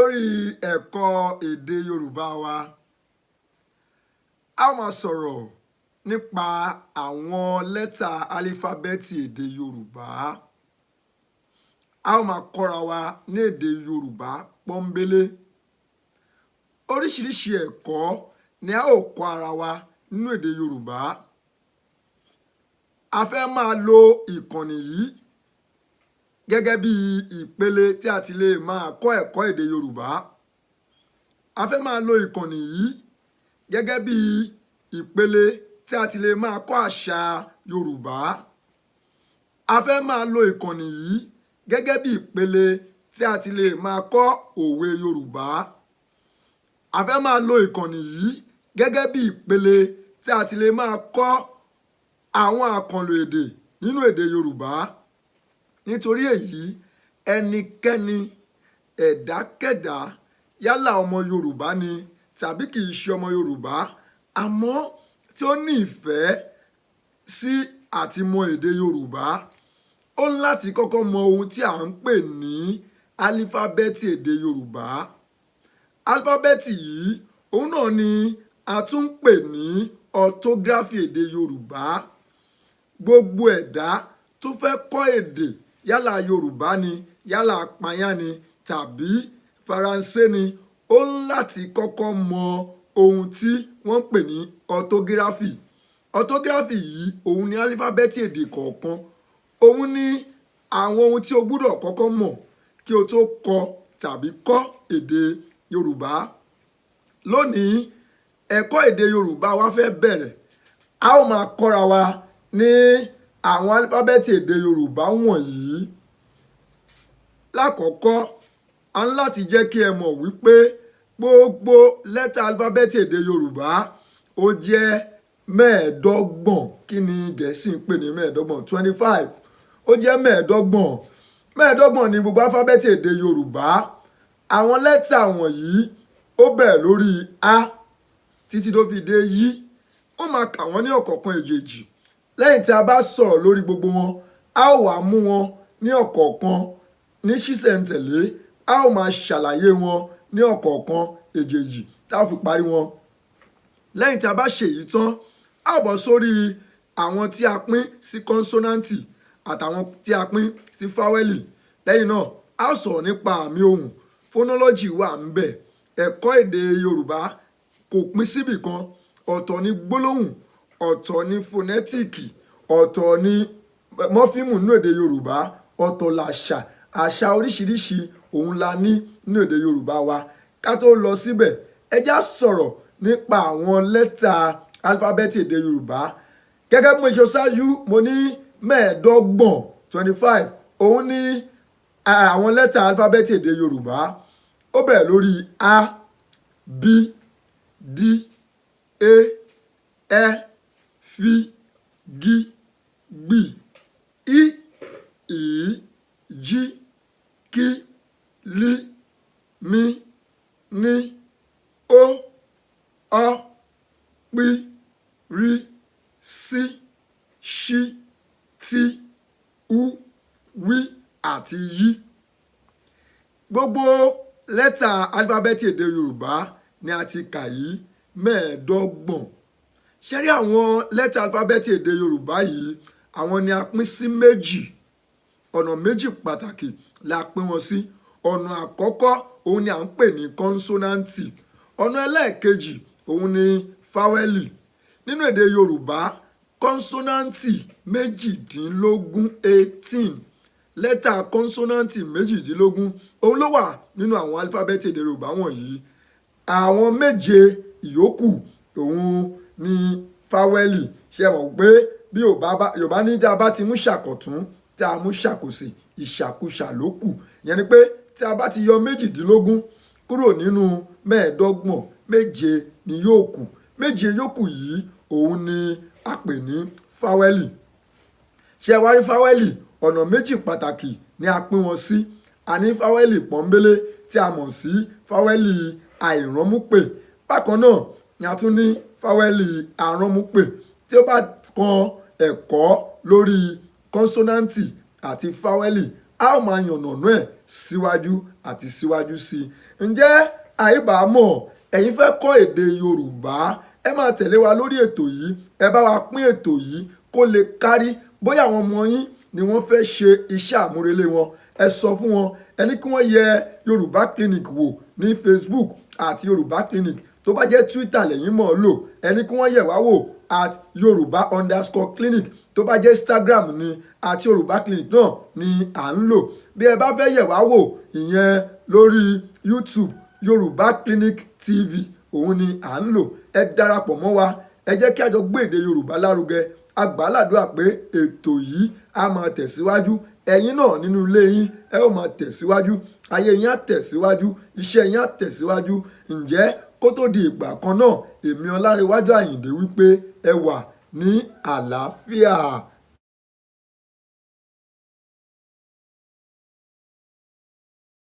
lórí ẹ̀kọ́ èdè Yorùbá wa a máa sọ̀rọ̀ nípa àwọn lẹ́tà álífábẹ́ẹ̀tì èdè Yorùbá. A ó máa kọ́ra wa ní èdè Yorùbá pọ́nbélé. Oríṣiríṣi ẹ̀kọ́ ni a ó kọ́ ara wa nínú èdè Yorùbá. A fẹ́ máa lo ìkànnì yìí gẹ́gẹ́ bí ìpele tí a ti lè máa kọ́ ẹ̀kọ́ èdè Yorùbá. A fẹ́ máa lo ìkànnì yìí gẹ́gẹ́ bí ìpele tí a ti lè máa kọ́ àṣà Yorùbá. A fẹ́ máa lo ìkànnì yìí gẹ́gẹ́ bí ìpele tí a ti lè máa kọ́ òwe Yorùbá. A fẹ́ máa lo ìkànnì yìí gẹ́gẹ́ bí ìpele tí a ti lè máa kọ́ àwọn àkànlò èdè nínú èdè Yorùbá. Nítorí èyí, ẹnikẹ́ni ẹ̀dákẹ́dá yálà ọmọ Yorùbá ni tàbí kì í ṣe ọmọ Yorùbá àmọ́ tí ó ní ìfẹ́ sí àti mọ èdè Yorùbá, ó ní láti kọ́kọ́ mọ ohun tí à ń pè ní álífábẹ́ẹ̀tì èdè Yorùbá. Álífábẹ́ẹ̀tì yìí òun náà ni a tún ń pè ní ọ̀tógráfì èdè Yorùbá. Gbogbo ẹ̀dá tó fẹ́ kọ́ èdè yálà Yorùbá ni, yálà Panyá ni tàbí Faransé ni, ó ń láti kọ́kọ́ mọ ohun tí wọ́n ń pè ní ọ̀tógráfì. Ọ̀tógráfì yìí òun ni álífábẹ́ẹ̀tì èdè kọ̀ọ̀kan. Òun ni àwọn ohun tí o gbúdọ̀ kọ́kọ́ mọ̀ kí o tó kọ tàbí kọ́ èdè Yorùbá. Lónìí, ẹ̀kọ́ èdè Yorùbá wa fẹ́ bẹ̀rẹ̀. A ó máa kọ́ra wa ní àwọn álífábẹ́ẹ̀tì èdè Yorùbá wọ̀nyí. Lákọ̀ọ́kọ́, a ń láti jẹ́ kí ẹ mọ̀ wípé gbogbo lẹ́tà álífábẹ́ẹ̀tì èdè Yorùbá ó jẹ́ mẹ́ẹ̀ẹ́dọ́gbọ̀n. Kí ni Gẹ̀ẹ́sì ń pè ní mẹ́ẹ̀ẹ́dọ́gbọ̀n? 25. Ó jẹ́ mẹ́ẹ̀ẹ́dọ́gbọ̀n. Mẹ́ẹ̀ẹ́dọ́gbọ̀n ni gbogbo álífábẹ́ẹ̀tì èdè Yorùbá. Àwọn lẹ́tà wọ̀nyí ó bẹ̀rẹ̀ lórí A títí tó fi dé Yí. Ó máa kà wọ́n ní ọ̀kọ̀ọ̀kan èjèèjì. Lẹ́yìn tí a bá sọ̀rọ̀ lórí gbogbo wọn, a ó wá mú wọn ní ọ̀kọ̀ọ̀kan ní ṣísẹ̀ntẹ̀lé. A ó máa ṣàlàyé wọn ní ọ̀kọ̀ọ̀kan èjèèjì tá a fi parí wọn. Lẹ́yìn tí a bá ṣe èyí tán, a ó bọ́ sórí àwọn tí a pín sí kọ́nsọ́náǹtì àtàwọn tí a pín sí fáwẹ́lì. Lẹ́yìn náà, a ó sọ̀rọ̀ nípa àmì ohùn. Fónọ́lọ́jì wà ńbẹ̀. Ẹ̀kọ́ èdè Yorùbá kò pín síbì kan. Ọ̀tọ̀ ni gbólóhùn, ọ̀tọ̀ ni fonẹ́tìkì, ọ̀tọ̀ ni mọ́fímù nínú èdè Yorùbá, ọ̀tọ̀ làṣà. Àṣà oríṣiríṣi òun la ní nínú èdè Yorùbá wa. Ká tó lọ síbẹ̀, ẹ já sọ̀rọ̀ nípa àwọn lẹ́tà álífábẹ́ẹ̀tì èdè Yorùbá. Gẹ́gẹ́ bí mo ṣe ṣáájú, mo ní mẹ́ẹ̀ẹ́dọ́gbọ̀n 25. Òun ní àwọn lẹ́tà álífábẹ́ẹ̀tì èdè Yorùbá. Ó bẹ̀rẹ̀ lórí A, B, D, E, Ẹ, F, G, Gb, I, Ì, J, K, L, M, N, O, Ọ, P, R, S, Ṣ, T, U, W àti Y. Gbogbo lẹ́tà álífábẹ́ẹ̀tì èdè Yorùbá ni a ti kà yìí mẹ́ẹ̀ẹ́dọ́gbọ̀n. Ṣé rí àwọn lẹ́tà álífábẹ́ẹ̀tì èdè Yorùbá yìí, àwọn ni a pín sí méjì. Ọ̀nà méjì pàtàkì la pín wọn sí. Ọ̀nà àkọ́kọ́ òun ni à ń pè ní kọ́nsọ́náǹtì. Ọ̀nà ẹlẹ́ẹ̀kejì òun ni fáwẹ́lì. Nínú èdè Yorùbá, kọ́nsọ́náǹtì méjìdínlógún 18. Lẹ́tà kọ́nsọ́náǹtì méjìdínlógún òun ló wà nínú àwọn álífábẹ́ẹ̀tì èdè Yorùbá wọ̀nyí. Àwọn méje ìyókù òun ni fáwẹ́lì. Ṣé mọ̀ pé bí Yorùbá ní tí a bá ti mú ṣàkọ̀tún tí a mú ṣàkòsì, ìṣàkúṣà ló kù. Ìyẹn ni pé tí a bá ti yọ méjìdínlógún kúrò nínú mẹ́ẹ̀ẹ́dọ́gbọ̀n, méje ni yóò kù. Méje yòókù yìí òun ni a pè ní fáwẹ́lì. Ṣé wá rí fáwẹ́lì? Ọ̀nà méjì pàtàkì ni a pín wọn sí. A ní fáwẹ́lì pọ́nbélé tí a mọ̀ sí fáwẹ́lì àìrọ́múpè. Bákan náà ni a tún ní fáwẹ́lì aránmúpè. Tí ó bá kan ẹ̀kọ́ lórí kọ́nsọ́náǹtì àti fáwẹ́lì, a ó máa yànnàná ẹ̀ síwájú àti síwájú sí i. Ǹjẹ́ àìbámọ̀ ẹ̀yin fẹ́ kọ́ èdè Yorùbá, ẹ máa tẹ̀lé wa lórí ètò yìí, ẹ bá wa pín ètò yìí kó lè kárí. Bóyá àwọn ọmọ yín ni wọ́n fẹ́ ṣe iṣẹ́ àmúrelé wọn, ẹ sọ fún wọn, ẹ ní kí wọ́n yẹ Yorùbá Clinic wò ní Facebook àti Yorùbá Clinic. Tó bá jẹ́ Twitter lẹ́yìn mọ̀ ọ́ lò, ẹ ní kí wọ́n yẹ̀ wá wò at Yorùbá_clinic. Tó bá jẹ́ Instagram ni àti Yorùbá Clinic náà ni à ń lò. Bí ẹ bá fẹ́ yẹ̀ wá wò ìyẹn lórí YouTube, Yorùbá Clinic TV òun ni à ń lò. Ẹ darapọ̀ mọ́ wa, ẹ jẹ́ kí a jọ gbé èdè Yorùbá lárugẹ. A gbà ládùúrà pé ètò yìí á máa tẹ̀síwájú. Ẹ̀yin náà nínú ilé yín ẹ ó máa tẹ̀síwájú, ayé yín á tẹ̀síwájú, iṣẹ́ yín á tẹ̀síwájú. Ǹjẹ́ kó tó di ìgbà kan náà, èmi Ọlárewájú Àyìndé wípé ẹ wà ní àlàáfíà.